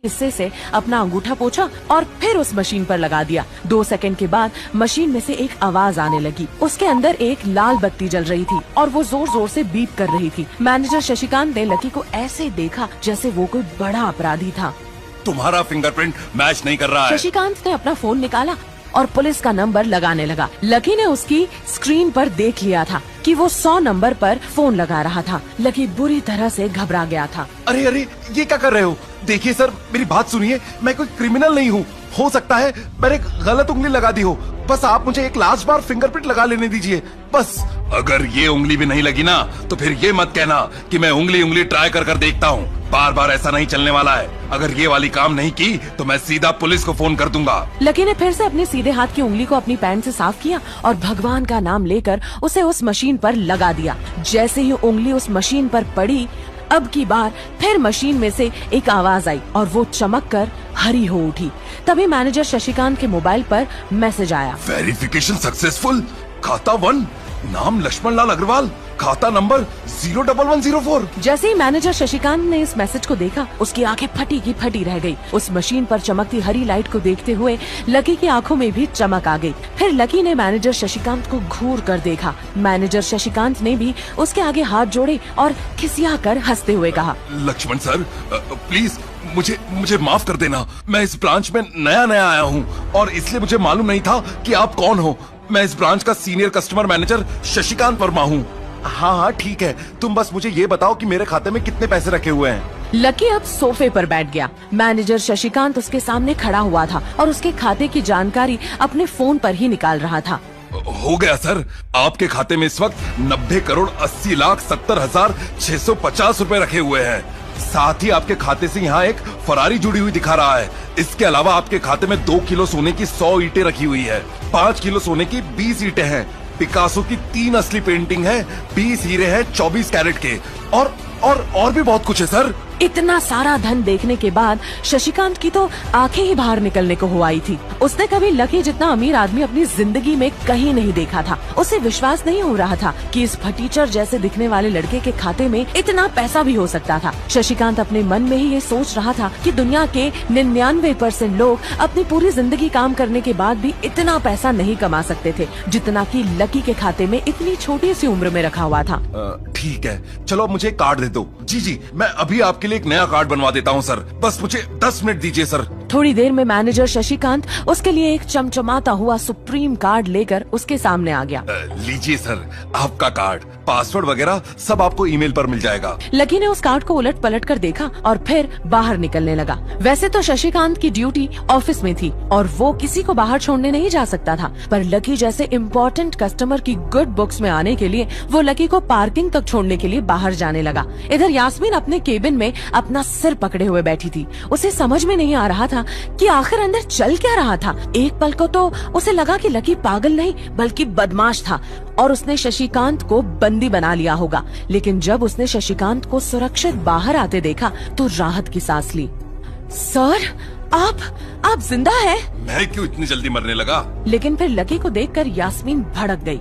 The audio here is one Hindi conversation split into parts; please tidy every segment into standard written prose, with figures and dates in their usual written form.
हिस्से से अपना अंगूठा पोंछा और फिर उस मशीन पर लगा दिया। 2 सेकंड के बाद मशीन में से एक आवाज आने लगी। उसके अंदर एक लाल बत्ती जल रही थी और वो जोर जोर से बीप कर रही थी। मैनेजर शशिकांत ने लकी को ऐसे देखा जैसे वो कोई बड़ा अपराधी था। तुम्हारा फिंगरप्रिंट मैच नहीं कर रहा है। शशिकांत ने अपना फोन निकाला और पुलिस का नंबर लगाने लगा। लकी ने उसकी स्क्रीन पर देख लिया था कि वो 100 नंबर पर फोन लगा रहा था। लकी बुरी तरह से घबरा गया था। अरे अरे, ये क्या कर रहे हो? देखिए सर, मेरी बात सुनिए, मैं कोई क्रिमिनल नहीं हूँ। हो सकता है मैंने गलत उंगली लगा दी हो। बस आप मुझे एक लास्ट बार फिंगरप्रिंट लगा लेने दीजिए, बस। अगर ये उंगली भी नहीं लगी ना, तो फिर ये मत कहना कि मैं उंगली ट्राई कर देखता हूँ। बार बार ऐसा नहीं चलने वाला है। अगर ये वाली काम नहीं की तो मैं सीधा पुलिस को फोन कर दूंगा। लकी ने फिर से अपने सीधे हाथ की उंगली को अपनी पैंट से साफ किया और भगवान का नाम लेकर उसे उस मशीन पर लगा दिया। जैसे ही उंगली उस मशीन पर पड़ी, अब की बार फिर मशीन में से एक आवाज आई और वो चमक कर हरी हो उठी। तभी मैनेजर शशिकांत के मोबाइल पर मैसेज आया। Verification successful. खाता 1, नाम लक्ष्मण लाल अग्रवाल, खाता नंबर 01104। जैसे ही मैनेजर शशिकांत ने इस मैसेज को देखा, उसकी आंखें फटी की फटी रह गई। उस मशीन पर चमकती हरी लाइट को देखते हुए लकी की आंखों में भी चमक आ गई। फिर लकी ने मैनेजर शशिकांत को घूर कर देखा। मैनेजर शशिकांत ने भी उसके आगे हाथ जोड़े और खिसिया कर हंसते हुए कहा, लक्ष्मण सर, प्लीज मुझे माफ कर देना। मैं इस ब्रांच में नया आया हूँ और इसलिए मुझे मालूम नहीं था कि आप कौन हो। मैं इस ब्रांच का senior customer manager Shashikant Verma हूँ। हाँ, ठीक है। तुम बस मुझे ये बताओ कि मेरे खाते में कितने पैसे रखे हुए हैं। लकी अब सोफे पर बैठ गया। मैनेजर शशिकांत उसके सामने खड़ा हुआ था और उसके खाते की जानकारी अपने फोन पर ही निकाल रहा था। हो गया सर, आपके खाते में इस वक्त 90,80,70,650 रुपए रखे हुए हैं। साथ ही आपके खाते से यहाँ एक फरारी जुड़ी हुई दिखा रहा है। इसके अलावा आपके खाते में 2 किलो सोने की 100 ईंटें रखी हुई है। 5 किलो सोने की 20 ईंटें हैं। पिकासो की 3 असली पेंटिंग है। 20 हीरे हैं 24 कैरेट के। और भी बहुत कुछ है सर। इतना सारा धन देखने के बाद शशिकांत की तो आंखें ही बाहर निकलने को हो आई थी। उसने कभी लकी जितना अमीर आदमी अपनी जिंदगी में कहीं नहीं देखा था। उसे विश्वास नहीं हो रहा था कि इस फटीचर जैसे दिखने वाले लड़के के खाते में इतना पैसा भी हो सकता था। शशिकांत अपने मन में ही ये सोच रहा था कि दुनिया के 99% लोग अपनी पूरी जिंदगी काम करने के बाद भी इतना पैसा नहीं कमा सकते थे जितना कि लकी के खाते में इतनी छोटी सी उम्र में रखा हुआ था। ठीक है, चलो मुझे कार्ड दे दो। जी, मैं अभी आपके लिए एक नया कार्ड बनवा देता हूँ सर। बस मुझे 10 मिनट दीजिए सर। थोड़ी देर में मैनेजर शशिकांत उसके लिए एक चमचमाता हुआ सुप्रीम कार्ड लेकर उसके सामने आ गया। लीजिए सर, आपका कार्ड। पासवर्ड वगैरह सब आपको ईमेल पर मिल जाएगा। लकी ने उस कार्ड को उलट पलट कर देखा और फिर बाहर निकलने लगा। वैसे तो शशिकांत की ड्यूटी ऑफिस में थी और वो किसी को बाहर छोड़ने नहीं जा सकता था, पर लकी जैसे इम्पोर्टेंट कस्टमर की गुड बुक्स में आने के लिए वो लकी को पार्किंग तक छोड़ने के लिए बाहर जाने लगा। इधर यास्मीन अपने केबिन में अपना सिर पकड़े हुए बैठी थी। उसे समझ में नहीं आ रहा था कि आखिर अंदर चल क्या रहा था। एक पल को तो उसे लगा कि लकी पागल नहीं बल्कि बदमाश था और उसने शशिकांत को बंदी बना लिया होगा। लेकिन जब उसने शशिकांत को सुरक्षित बाहर आते देखा तो राहत की सांस ली। सर, आप जिंदा है? मैं क्यों इतनी जल्दी मरने लगा? लेकिन फिर लकी को देखकर यास्मीन भड़क गई।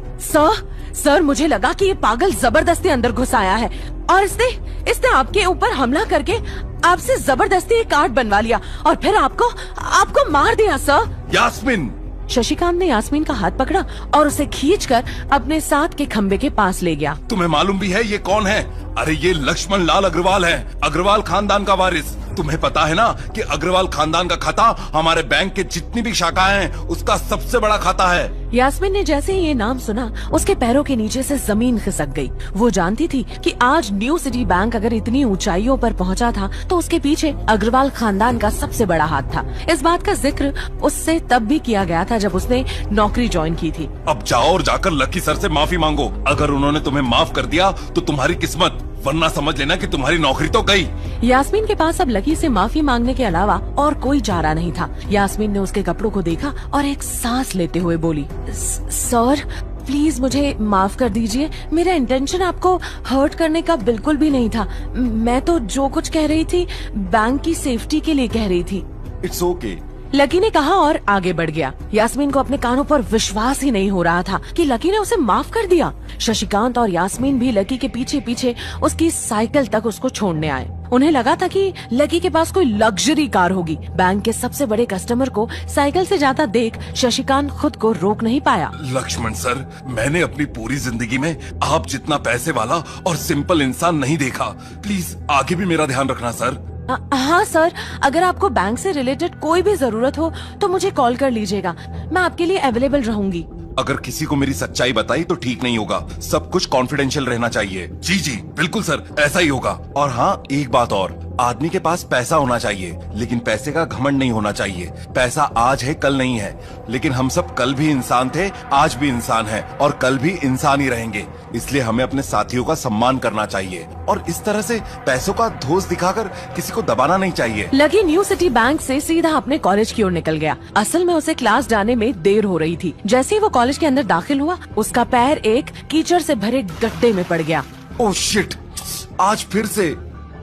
सर, मुझे लगा कि ये पागल जबरदस्ती अंदर घुस आया है और इसने आपके ऊपर हमला करके आपसे जबरदस्ती एक कार्ड बनवा लिया और फिर आपको मार दिया सर। यास्मीन! शशिकांत ने यास्मीन का हाथ पकड़ा और उसे खींचकर अपने साथ के खंबे के पास ले गया। तुम्हें मालूम भी है ये कौन है? अरे ये लक्ष्मण लाल अग्रवाल है, अग्रवाल खानदान का वारिस। तुम्हें पता है ना कि अग्रवाल खानदान का खाता हमारे बैंक के जितनी भी शाखाएं हैं उसका सबसे बड़ा खाता है। यास्मीन ने जैसे ही ये नाम सुना उसके पैरों के नीचे से जमीन खिसक गई। वो जानती थी कि आज न्यू सिटी बैंक अगर इतनी ऊंचाइयों पर पहुंचा था तो उसके पीछे अग्रवाल खानदान का सबसे बड़ा हाथ था। इस बात का जिक्र उससे तब भी किया गया था जब उसने नौकरी ज्वाइन की थी। अब जाओ और जाकर लकी सर से माफी मांगो। अगर उन्होंने तुम्हें माफ कर दिया तो तुम्हारी किस्मत, वरना समझ लेना कि तुम्हारी नौकरी तो गई। यास्मीन के पास अब लकी से माफी मांगने के अलावा और कोई चारा नहीं था। यास्मीन ने उसके कपड़ों को देखा और एक सांस लेते हुए बोली, सर प्लीज मुझे माफ कर दीजिए। मेरा इंटेंशन आपको हर्ट करने का बिल्कुल भी नहीं था। मैं तो जो कुछ कह रही थी बैंक की सेफ्टी के लिए कह रही थी। It's okay. लकी ने कहा और आगे बढ़ गया। यास्मीन को अपने कानों पर विश्वास ही नहीं हो रहा था कि लकी ने उसे माफ कर दिया। शशिकांत और यास्मीन भी लकी के पीछे पीछे उसकी साइकिल तक उसको छोड़ने आए। उन्हें लगा था कि लकी के पास कोई लग्जरी कार होगी। बैंक के सबसे बड़े कस्टमर को साइकिल से जाता देख शशिकांत खुद को रोक नहीं पाया। लक्ष्मण सर, मैंने अपनी पूरी जिंदगी में आप जितना पैसे वाला और सिंपल इंसान नहीं देखा। प्लीज आगे भी मेरा ध्यान रखना सर। हाँ सर, अगर आपको बैंक से रिलेटेड कोई भी जरूरत हो तो मुझे कॉल कर लीजिएगा, मैं आपके लिए अवेलेबल रहूंगी। अगर किसी को मेरी सच्चाई बताई तो ठीक नहीं होगा, सब कुछ कॉन्फिडेंशियल रहना चाहिए। जी जी बिल्कुल सर, ऐसा ही होगा। और हाँ, एक बात और, आदमी के पास पैसा होना चाहिए लेकिन पैसे का घमंड नहीं होना चाहिए। पैसा आज है कल नहीं है, लेकिन हम सब कल भी इंसान थे, आज भी इंसान हैं और कल भी इंसान ही रहेंगे। इसलिए हमें अपने साथियों का सम्मान करना चाहिए और इस तरह से पैसों का धोस दिखाकर किसी को दबाना नहीं चाहिए। लकी न्यू सिटी बैंक से सीधा अपने कॉलेज की ओर निकल गया। असल में उसे क्लास जाने में देर हो रही थी। जैसे ही वो कॉलेज के अंदर दाखिल हुआ, उसका पैर एक कीचड़ से भरे गड्ढे में पड़ गया। ओह शिट, आज फिर से।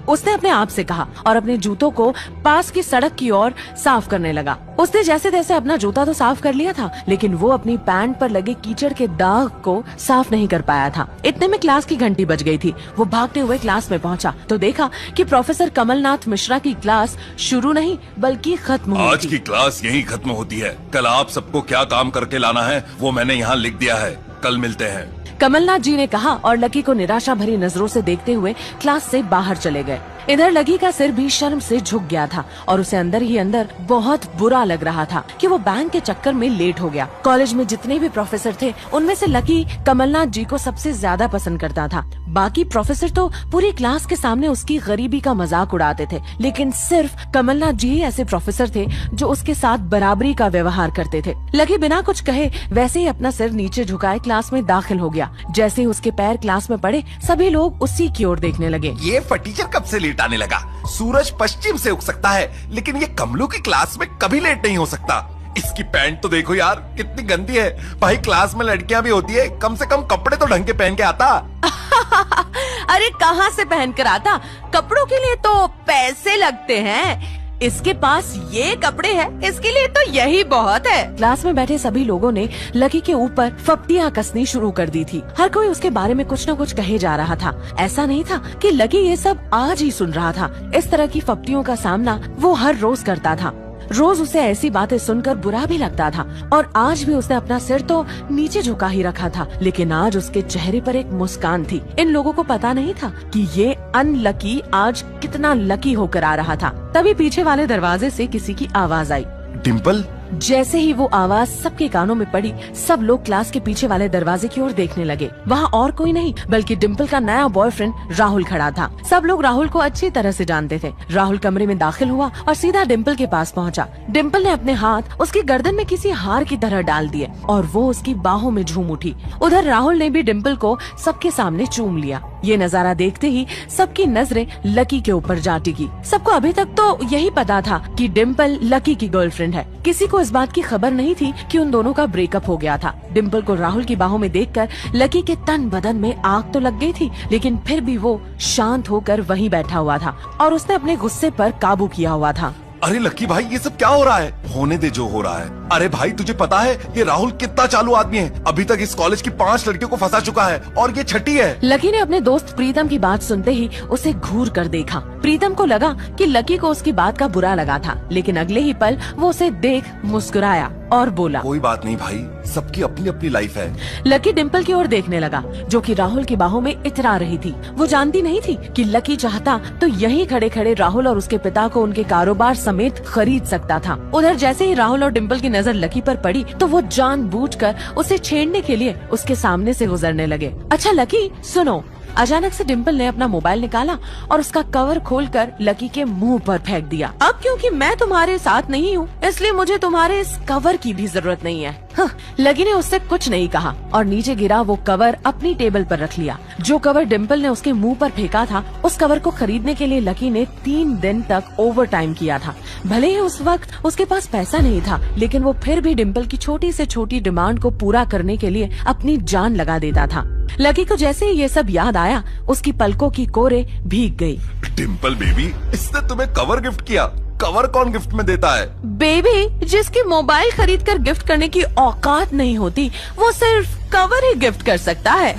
उसने अपने आप से कहा और अपने जूतों को पास की सड़क की ओर साफ करने लगा। उसने जैसे तैसे अपना जूता तो साफ कर लिया था, लेकिन वो अपनी पैंट पर लगे कीचड़ के दाग को साफ नहीं कर पाया था। इतने में क्लास की घंटी बज गई थी। वो भागते हुए क्लास में पहुंचा तो देखा कि प्रोफेसर कमलनाथ मिश्रा की क्लास शुरू नहीं बल्कि खत्म हुई। आज की क्लास यही खत्म होती है। कल आप सबको क्या काम करके लाना है वो मैंने यहाँ लिख दिया है। कल मिलते हैं, कमलनाथ जी ने कहा और लकी को निराशा भरी नजरों से देखते हुए क्लास से बाहर चले गए। इधर लकी का सिर भी शर्म से झुक गया था और उसे अंदर ही अंदर बहुत बुरा लग रहा था कि वो बैंक के चक्कर में लेट हो गया। कॉलेज में जितने भी प्रोफेसर थे उनमें से लकी कमलनाथ जी को सबसे ज्यादा पसंद करता था। बाकी प्रोफेसर तो पूरी क्लास के सामने उसकी गरीबी का मजाक उड़ाते थे, लेकिन सिर्फ कमलनाथ जी ही ऐसे प्रोफेसर थे जो उसके साथ बराबरी का व्यवहार करते थे। लकी बिना कुछ कहे वैसे ही अपना सिर नीचे झुकाए क्लास में दाखिल हो गया। जैसे ही उसके पैर क्लास में पड़े, सभी लोग उसी की ओर देखने लगे। ये फटीचर कब से लेट आने लगा? सूरज पश्चिम से उग सकता है लेकिन ये कमलू की क्लास में कभी लेट नहीं हो सकता। इसकी पैंट तो देखो यार, कितनी गंदी है। भाई क्लास में लड़कियां भी होती है, कम से कम कपड़े तो ढंग के पहन के आता। अरे कहाँ से पहन कर आता, कपड़ों के लिए तो पैसे लगते हैं। इसके पास ये कपड़े हैं, इसके लिए तो यही बहुत है। क्लास में बैठे सभी लोगों ने लकी के ऊपर फप्तियां कसनी शुरू कर दी थी। हर कोई उसके बारे में कुछ न कुछ कहे जा रहा था। ऐसा नहीं था कि लकी ये सब आज ही सुन रहा था। इस तरह की फप्तियों का सामना वो हर रोज करता था। रोज उसे ऐसी बातें सुनकर बुरा भी लगता था और आज भी उसने अपना सिर तो नीचे झुका ही रखा था, लेकिन आज उसके चेहरे पर एक मुस्कान थी। इन लोगों को पता नहीं था कि ये अनलकी आज कितना लकी होकर आ रहा था। तभी पीछे वाले दरवाजे से किसी की आवाज आई, डिम्पल। जैसे ही वो आवाज सबके कानों में पड़ी, सब लोग क्लास के पीछे वाले दरवाजे की ओर देखने लगे। वहाँ और कोई नहीं बल्कि डिम्पल का नया बॉयफ्रेंड राहुल खड़ा था। सब लोग राहुल को अच्छी तरह से जानते थे। राहुल कमरे में दाखिल हुआ और सीधा डिम्पल के पास पहुँचा। डिम्पल ने अपने हाथ उसकी गर्दन में किसी हार की तरह डाल दिए और वो उसकी बाहों में झूम उठी। उधर राहुल ने भी डिम्पल को सबके सामने चूम लिया। ये नजारा देखते ही सबकी नजरें लकी के ऊपर जा टिकी। सबको अभी तक तो यही पता था कि डिम्पल लकी की गर्लफ्रेंड है। किसी को इस बात की खबर नहीं थी कि उन दोनों का ब्रेकअप हो गया था। डिम्पल को राहुल की बाहों में देखकर लकी के तन बदन में आग तो लग गई थी, लेकिन फिर भी वो शांत होकर वहीं बैठा हुआ था और उसने अपने गुस्से पर काबू किया हुआ था। अरे लकी भाई, ये सब क्या हो रहा है? होने दे जो हो रहा है। अरे भाई, तुझे पता है ये राहुल कितना चालू आदमी है? अभी तक इस कॉलेज की 5 लड़कियों को फंसा चुका है और ये छठी है। लकी ने अपने दोस्त प्रीतम की बात सुनते ही उसे घूर कर देखा। प्रीतम को लगा कि लकी को उसकी बात का बुरा लगा था, लेकिन अगले ही पल वो उसे देख मुस्कुराया और बोला, कोई बात नहीं भाई, सबकी अपनी अपनी लाइफ है। लकी डिम्पल की ओर देखने लगा जो कि राहुल की बाहों में इतरा रही थी। वो जानती नहीं थी कि लकी चाहता तो यहीं खड़े खड़े राहुल और उसके पिता को उनके कारोबार समेत खरीद सकता था। उधर जैसे ही राहुल और डिम्पल की नजर लकी पर पड़ी तो वो जानबूझकर उसे छेड़ने के लिए उसके सामने से गुजरने लगे। अच्छा लकी सुनो। अचानक से डिम्पल ने अपना मोबाइल निकाला और उसका कवर खोलकर लकी के मुंह पर फेंक दिया। अब क्योंकि मैं तुम्हारे साथ नहीं हूँ इसलिए मुझे तुम्हारे इस कवर की भी जरूरत नहीं है। लकी ने उससे कुछ नहीं कहा और नीचे गिरा वो कवर अपनी टेबल पर रख लिया। जो कवर डिम्पल ने उसके मुंह पर फेंका था, उस कवर को खरीदने के लिए लकी ने 3 दिन तक ओवर टाइम किया था। भले ही उस वक्त उसके पास पैसा नहीं था, लेकिन वो फिर भी डिम्पल की छोटी से छोटी डिमांड को पूरा करने के लिए अपनी जान लगा देता था। लकी को जैसे ही ये सब याद आया, उसकी पलकों की कोरे भीग गई। डिम्पल बेबी, इसने तुम्हें कवर गिफ्ट किया। कवर कौन गिफ्ट में देता है? बेबी, जिसकी मोबाइल खरीद कर गिफ्ट करने की औकात नहीं होती, वो सिर्फ कवर ही गिफ्ट कर सकता है।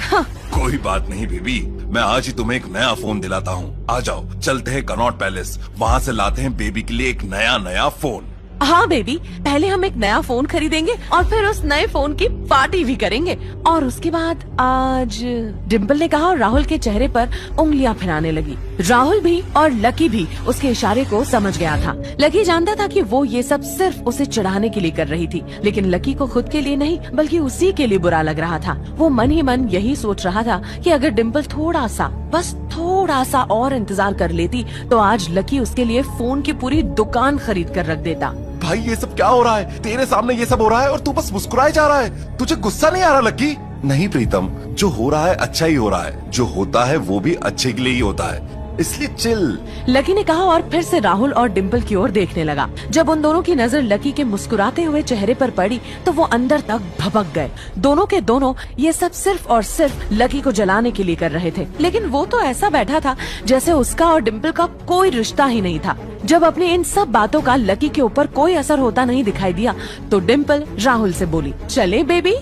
कोई बात नहीं बेबी, मैं आज ही तुम्हें एक नया फोन दिलाता हूँ। आ जाओ, चलते हैं कनॉट पैलेस, वहाँ से लाते हैं बेबी के लिए एक नया फोन। हाँ बेबी, पहले हम एक नया फोन खरीदेंगे और फिर उस नए फोन की पार्टी भी करेंगे और उसके बाद आज। डिम्पल ने कहा और राहुल के चेहरे पर उंगलियां फिराने लगी। राहुल भी और लकी भी उसके इशारे को समझ गया था। लकी जानता था कि वो ये सब सिर्फ उसे चिढ़ाने के लिए कर रही थी, लेकिन लकी को खुद के लिए नहीं बल्कि उसी के लिए बुरा लग रहा था। वो मन ही मन यही सोच रहा था कि अगर डिम्पल बस थोड़ा सा और इंतजार कर लेती तो आज लकी उसके लिए फोन की पूरी दुकान खरीद कर रख देता। भाई ये सब क्या हो रहा है? तेरे सामने ये सब हो रहा है और तू बस मुस्कुराए जा रहा है। तुझे गुस्सा नहीं आ रहा लकी? नहीं प्रीतम, जो हो रहा है अच्छा ही हो रहा है। जो होता है वो भी अच्छे के लिए ही होता है, इसलिए चिल। लकी ने कहा और फिर से राहुल और डिम्पल की ओर देखने लगा। जब उन दोनों की नजर लकी के मुस्कुराते हुए चेहरे पर पड़ी तो वो अंदर तक भभक गए। दोनों के दोनों ये सब सिर्फ और सिर्फ लकी को जलाने के लिए कर रहे थे, लेकिन वो तो ऐसा बैठा था जैसे उसका और डिम्पल का कोई रिश्ता ही नहीं था। जब अपनी इन सब बातों का लकी के ऊपर कोई असर होता नहीं दिखाई दिया तो डिम्पल राहुल से बोली, चले बेबी?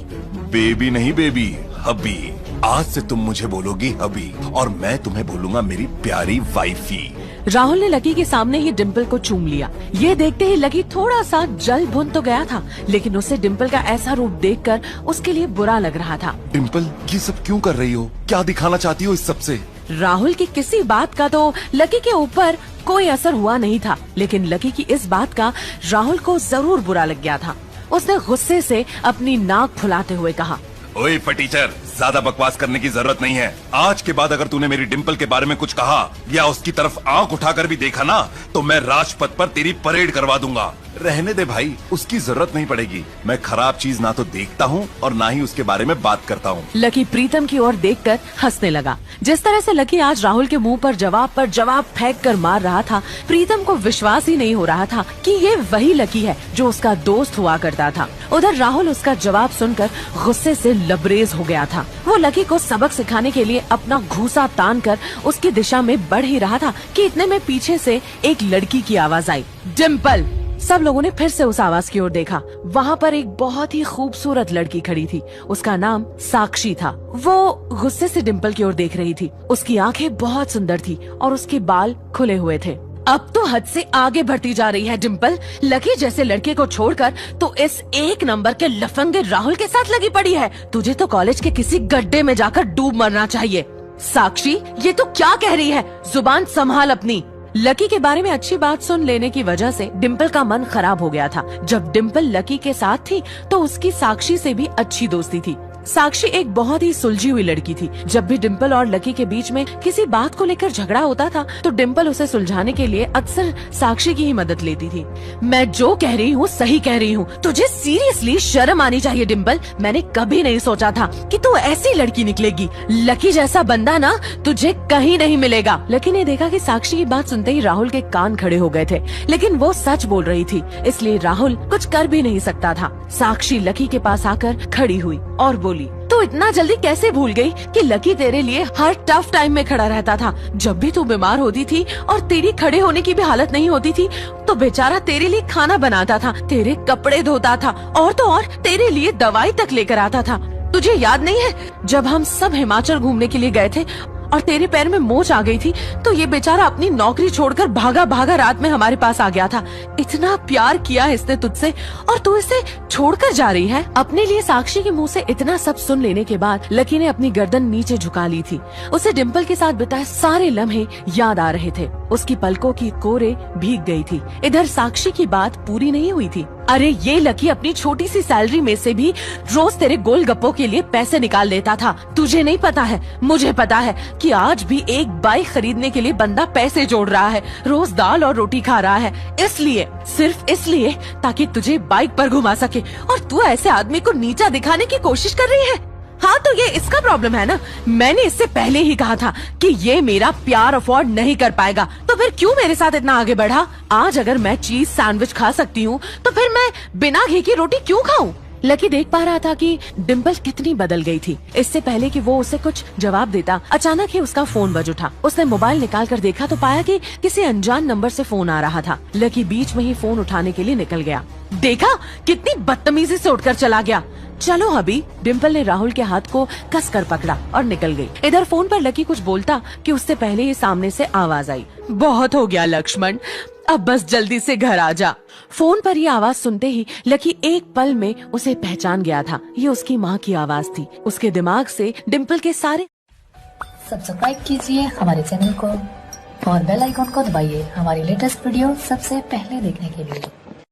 बेबी नहीं बेबी, हबी। आज से तुम मुझे बोलोगी हबी और मैं तुम्हें बोलूंगा मेरी प्यारी वाइफी। राहुल ने लकी के सामने ही डिम्पल को चूम लिया। ये देखते ही लकी थोड़ा सा जल भुन तो गया था, लेकिन उसे डिम्पल का ऐसा रूप देखकर उसके लिए बुरा लग रहा था। डिम्पल, ये सब क्यों कर रही हो? क्या दिखाना चाहती हो इस सब से? राहुल की किसी बात का तो लकी के ऊपर कोई असर हुआ नहीं था, लेकिन लकी की इस बात का राहुल को जरूर बुरा लग गया था। उसने गुस्से से अपनी नाक फुलाते हुए कहा, ओए फटीचर, ज्यादा बकवास करने की जरूरत नहीं है। आज के बाद अगर तूने मेरी डिम्पल के बारे में कुछ कहा या उसकी तरफ आंख उठाकर भी देखा ना तो मैं राजपथ पर तेरी परेड करवा दूंगा। रहने दे भाई, उसकी जरूरत नहीं पड़ेगी। मैं खराब चीज ना तो देखता हूँ और ना ही उसके बारे में बात करता हूँ। लकी प्रीतम की ओर देखकर हंसने लगा। जिस तरह से लकी आज राहुल के मुंह पर जवाब फेंक कर मार रहा था, प्रीतम को विश्वास ही नहीं हो रहा था कि ये वही लकी है जो उसका दोस्त हुआ करता था। उधर राहुल उसका जवाब सुनकर गुस्से से लबरेज हो गया था। वो लकी को सबक सिखाने के लिए अपना घूंसा तान कर उसकी दिशा में बढ़ ही रहा था कि इतने में पीछे से एक लड़की की आवाज आई, डिम्पल। सब लोगों ने फिर से उस आवाज की ओर देखा। वहाँ पर एक बहुत ही खूबसूरत लड़की खड़ी थी। उसका नाम साक्षी था। वो गुस्से से डिम्पल की ओर देख रही थी। उसकी आंखें बहुत सुंदर थी और उसके बाल खुले हुए थे। अब तो हद से आगे बढ़ती जा रही है डिम्पल। लकी जैसे लड़के को छोड़कर तो इस एक नंबर के लफंगे राहुल के साथ लगी पड़ी है। तुझे तो कॉलेज के किसी गड्ढे में जाकर डूब मरना चाहिए। साक्षी, ये तो क्या कह रही है? जुबान संभाल अपनी। लकी के बारे में अच्छी बात सुन लेने की वजह से डिम्पल का मन खराब हो गया था। जब डिम्पल लकी के साथ थी तो उसकी साक्षी से भी अच्छी दोस्ती थी। साक्षी एक बहुत ही सुलझी हुई लड़की थी। जब भी डिम्पल और लकी के बीच में किसी बात को लेकर झगड़ा होता था तो डिम्पल उसे सुलझाने के लिए अक्सर साक्षी की ही मदद लेती थी। मैं जो कह रही हूँ सही कह रही हूँ। तुझे सीरियसली शर्म आनी चाहिए डिम्पल। मैंने कभी नहीं सोचा था कि तू ऐसी लड़की निकलेगी। लकी जैसा बंदा ना तुझे कहीं नहीं मिलेगा। लकी ने देखा कि साक्षी की बात सुनते ही राहुल के कान खड़े हो गए थे, लेकिन वो सच बोल रही थी, इसलिए राहुल कुछ कर भी नहीं सकता था। साक्षी लकी के पास आकर खड़ी हुई और बोली, तू इतना जल्दी कैसे भूल गई कि लकी तेरे लिए हर टफ टाइम में खड़ा रहता था। जब भी तू बीमार होती थी और तेरी खड़े होने की भी हालत नहीं होती थी तो बेचारा तेरे लिए खाना बनाता था, तेरे कपड़े धोता था और तो और तेरे लिए दवाई तक लेकर आता था। तुझे याद नहीं है जब हम सब हिमाचल घूमने के लिए गए थे और तेरे पैर में मोच आ गई थी तो ये बेचारा अपनी नौकरी छोड़कर भागा भागा रात में हमारे पास आ गया था। इतना प्यार किया इसने तुझसे और तू इसे छोड़कर जा रही है। अपने लिए साक्षी के मुंह से इतना सब सुन लेने के बाद लकी ने अपनी गर्दन नीचे झुका ली थी। उसे डिम्पल के साथ बिताए सारे लम्हे याद आ रहे थे। उसकी पलकों की कोरे भीग गई थी। इधर साक्षी की बात पूरी नहीं हुई थी। अरे ये लकी अपनी छोटी सी सैलरी में से भी रोज तेरे गोलगप्पों के लिए पैसे निकाल लेता था। तुझे नहीं पता है, मुझे पता है कि आज भी एक बाइक खरीदने के लिए बंदा पैसे जोड़ रहा है, रोज दाल और रोटी खा रहा है, इसलिए सिर्फ इसलिए ताकि तुझे बाइक पर घुमा सके। और तू ऐसे आदमी को नीचा दिखाने की कोशिश कर रही है। हाँ तो ये इसका प्रॉब्लम है ना। मैंने इससे पहले ही कहा था कि ये मेरा प्यार अफोर्ड नहीं कर पाएगा, तो फिर क्यों मेरे साथ इतना आगे बढ़ा? आज अगर मैं चीज सैंडविच खा सकती हूँ तो फिर मैं बिना घी की रोटी क्यों खाऊं? लकी देख पा रहा था कि डिम्पल कितनी बदल गई थी। इससे पहले कि वो उसे कुछ जवाब देता, अचानक ही उसका फोन बज उठा। उसने मोबाइल निकाल कर देखा तो पाया कि किसी अनजान नंबर से फोन आ रहा था। लकी बीच में ही फोन उठाने के लिए निकल गया। देखा कितनी बदतमीजी से उठकर चला गया। चलो अभी। डिम्पल ने राहुल के हाथ को कसकर पकड़ा और निकल गई। इधर फोन पर लकी कुछ बोलता कि उससे पहले ही सामने से आवाज आई, बहुत हो गया लक्ष्मण, अब बस जल्दी से घर आ जा। फोन पर ये आवाज सुनते ही लकी एक पल में उसे पहचान गया था। ये उसकी माँ की आवाज थी। उसके दिमाग से डिम्पल के सारे। सब्सक्राइब कीजिए हमारे चैनल को और बेल आइकॉन को दबाइए हमारी लेटेस्ट वीडियो सबसे पहले देखने के लिए।